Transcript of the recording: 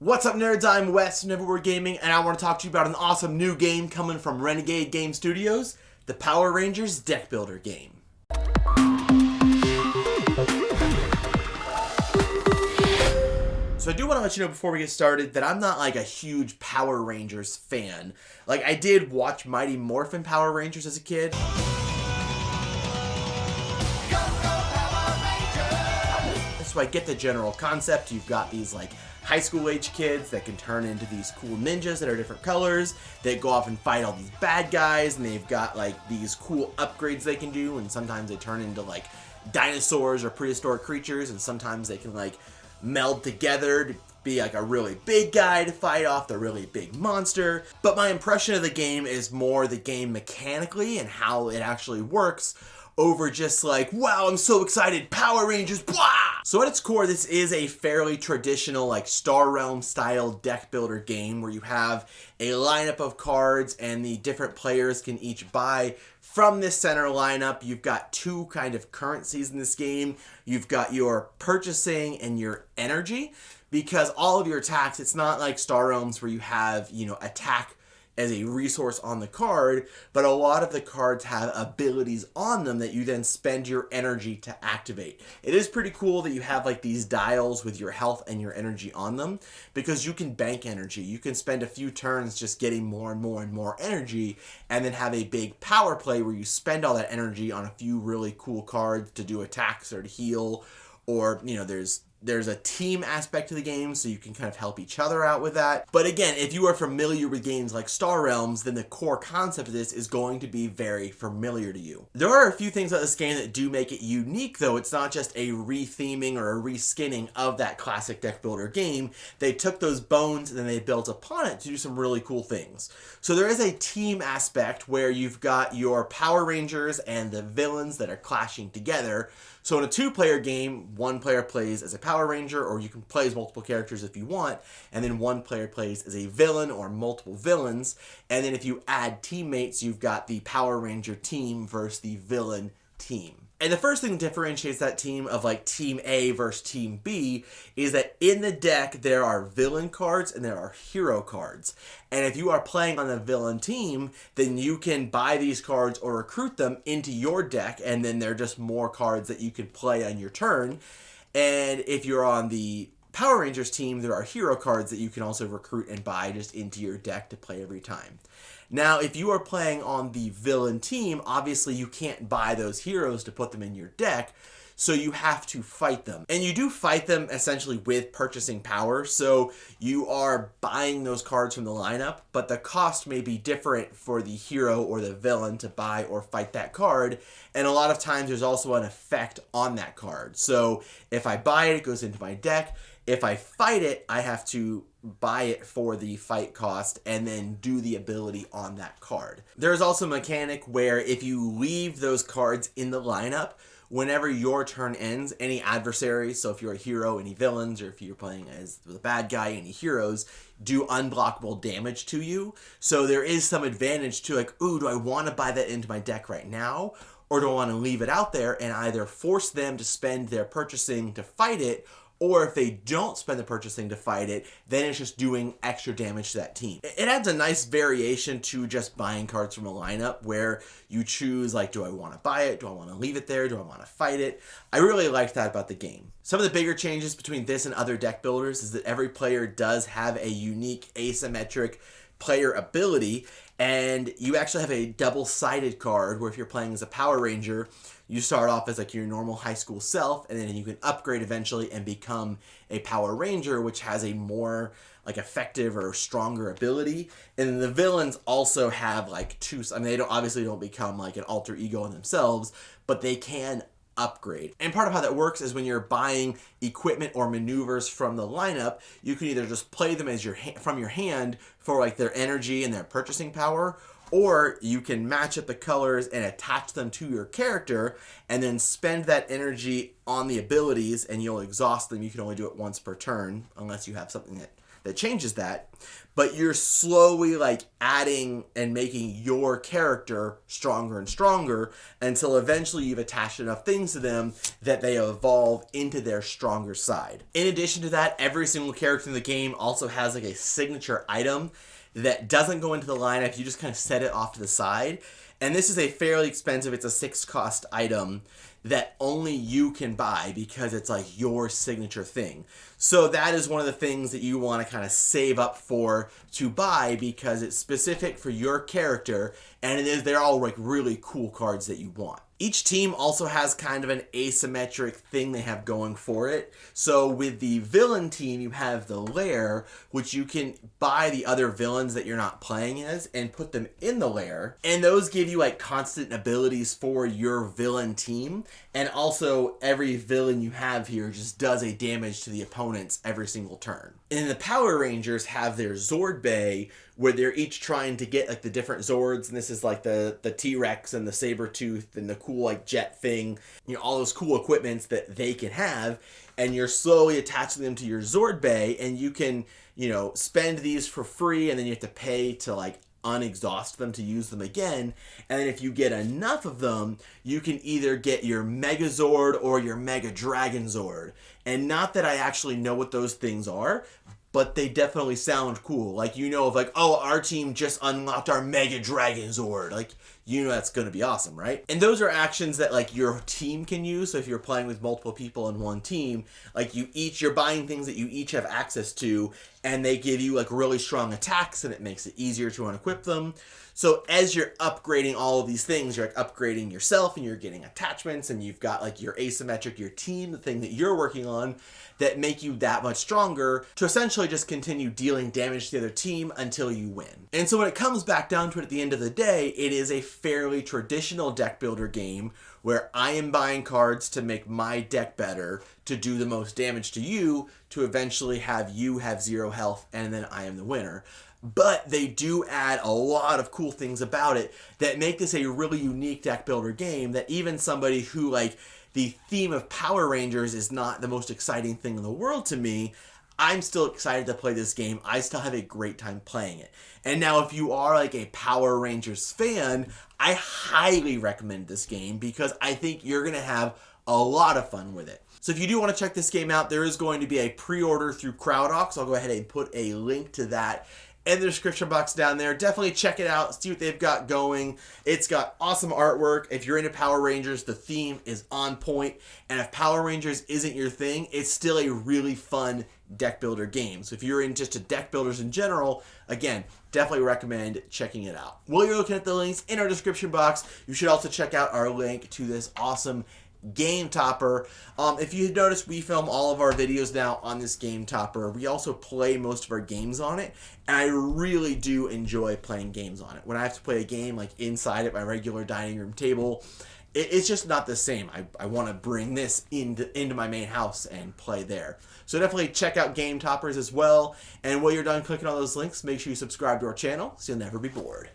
What's up, nerds? I'm Wes from Everywhere Gaming, and I want to talk to you about an awesome new game coming from Renegade Game Studios, the Power Rangers Deck Builder game. So I do want to let you know before we get started that I'm not like a huge Power Rangers fan. Like, I did watch Mighty Morphin Power Rangers as a kid. So I get the general concept. You've got these like high school age kids that can turn into these cool ninjas that are different colors. They go off and fight all these bad guys, and they've got like these cool upgrades they can do, and sometimes they turn into like dinosaurs or prehistoric creatures, and sometimes they can like meld together to be like a really big guy to fight off the really big monster. But my impression of the game is more the game mechanically and how it actually works over just like, wow, I'm so excited, Power Rangers, blah! So at its core, this is a fairly traditional like Star Realm style deck builder game where you have a lineup of cards and the different players can each buy from this center lineup. You've got two kind of currencies in this game. You've got your purchasing and your energy, because all of your attacks, it's not like Star Realms where you have, attack as a resource on the card, but a lot of the cards have abilities on them that you then spend your energy to activate. It is pretty cool that you have like these dials with your health and your energy on them, because you can bank energy. You can spend a few turns just getting more and more and more energy, and then have a big power play where you spend all that energy on a few really cool cards to do attacks or to heal, or there's a team aspect to the game, so you can kind of help each other out with that. But again, if you are familiar with games like Star Realms, then the core concept of this is going to be very familiar to you. There are a few things about this game that do make it unique, though. It's not just a retheming or a reskinning of that classic deck builder game. They took those bones and then they built upon it to do some really cool things. So there is a team aspect where you've got your Power Rangers and the villains that are clashing together. So in a two-player game, one player plays as a Power Ranger, or you can play as multiple characters if you want, and then one player plays as a villain or multiple villains. And then if you add teammates, you've got the Power Ranger team versus the villain team. And the first thing that differentiates that team of like Team A versus Team B is that in the deck there are villain cards and there are hero cards. And if you are playing on the villain team, then you can buy these cards or recruit them into your deck, and then they're just more cards that you can play on your turn. And if you're on the Power Rangers team, there are hero cards that you can also recruit and buy just into your deck to play every time. Now, if you are playing on the villain team, obviously you can't buy those heroes to put them in your deck, so you have to fight them. And you do fight them essentially with purchasing power, so you are buying those cards from the lineup, but the cost may be different for the hero or the villain to buy or fight that card, and a lot of times there's also an effect on that card. So if I buy it, it goes into my deck. If I fight it, I have to buy it for the fight cost and then do the ability on that card. There's also a mechanic where if you leave those cards in the lineup, whenever your turn ends, any adversaries, so if you're a hero, any villains, or if you're playing as the bad guy, any heroes, do unblockable damage to you. So there is some advantage to like, ooh, do I want to buy that into my deck right now? Or do I want to leave it out there and either force them to spend their purchasing to fight it, or if they don't spend the purchasing to fight it, then it's just doing extra damage to that team. It adds a nice variation to just buying cards from a lineup where you choose, like, do I want to buy it? Do I want to leave it there? Do I want to fight it? I really like that about the game. Some of the bigger changes between this and other deck builders is that every player does have a unique asymmetric player ability, and you actually have a double-sided card where if you're playing as a Power Ranger, you start off as like your normal high school self, and then you can upgrade eventually and become a Power Ranger, which has a more like effective or stronger ability. And then the villains also have like two, I mean, they obviously don't become like an alter ego in themselves, but they can upgrade. And part of how that works is when you're buying equipment or maneuvers from the lineup, you can either just play them as from your hand for like their energy and their purchasing power, or you can match up the colors and attach them to your character and then spend that energy on the abilities and you'll exhaust them. You can only do it once per turn unless you have something that changes that. But you're slowly like adding and making your character stronger and stronger until eventually you've attached enough things to them that they evolve into their stronger side. In addition to that, every single character in the game also has like a signature item that doesn't go into the lineup. You just kind of set it off to the side. And this is a fairly expensive, it's a 6-cost item that only you can buy because it's like your signature thing. So that is one of the things that you want to kind of save up for to buy because it's specific for your character, and they're all like really cool cards that you want. Each team also has kind of an asymmetric thing they have going for it. So with the villain team, you have the lair, which you can buy the other villains that you're not playing as and put them in the lair. And those give you like constant abilities for your villain team. And also every villain you have here just does a damage to the opponents every single turn. And the Power Rangers have their Zord Bay, where they're each trying to get like the different Zords, and this is like the T-Rex and the Sabretooth and the cool like jet thing, you know, all those cool equipments that they can have, and you're slowly attaching them to your Zord Bay, and you can, you know, spend these for free, and then you have to pay to like unexhaust them to use them again. And then if you get enough of them, you can either get your Megazord or your Mega Dragon Zord. And not that I actually know what those things are, but they definitely sound cool. Like, you know, of like, oh, our team just unlocked our Mega Dragon Zord. Like, you know that's going to be awesome, right? And those are actions that like your team can use. So if you're playing with multiple people in one team, like you're buying things that you each have access to, and they give you like really strong attacks, and it makes it easier to unequip them. So as you're upgrading all of these things, you're like upgrading yourself, and you're getting attachments, and you've got like your asymmetric, your team, the thing that you're working on, that make you that much stronger to essentially just continue dealing damage to the other team until you win. And so when it comes back down to it at the end of the day, it is a fairly traditional deck builder game where I am buying cards to make my deck better, to do the most damage to you, to eventually have you have 0 health, and then I am the winner. But they do add a lot of cool things about it that make this a really unique deck builder game that even somebody who like the theme of Power Rangers is not the most exciting thing in the world to me, I'm still excited to play this game. I still have a great time playing it. And now if you are like a Power Rangers fan, I highly recommend this game because I think you're going to have a lot of fun with it. So if you do want to check this game out, there is going to be a pre-order through CrowdOx. I'll go ahead and put a link to that in the description box down there. Definitely check it out, see what they've got going. It's got awesome artwork. If you're into Power Rangers, the theme is on point. And if Power Rangers isn't your thing, it's still a really fun deck builder game. So if you're into just deck builders in general, again, definitely recommend checking it out. While you're looking at the links in our description box, you should also check out our link to this awesome Game Topper. If you notice, we film all of our videos now on this Game Topper. We also play most of our games on it, and I really do enjoy playing games on it. When I have to play a game like inside at my regular dining room table, it's just not the same. I want to bring this into my main house and play there. So definitely check out Game Toppers as well. And while you're done clicking on those links, make sure you subscribe to our channel so you'll never be bored.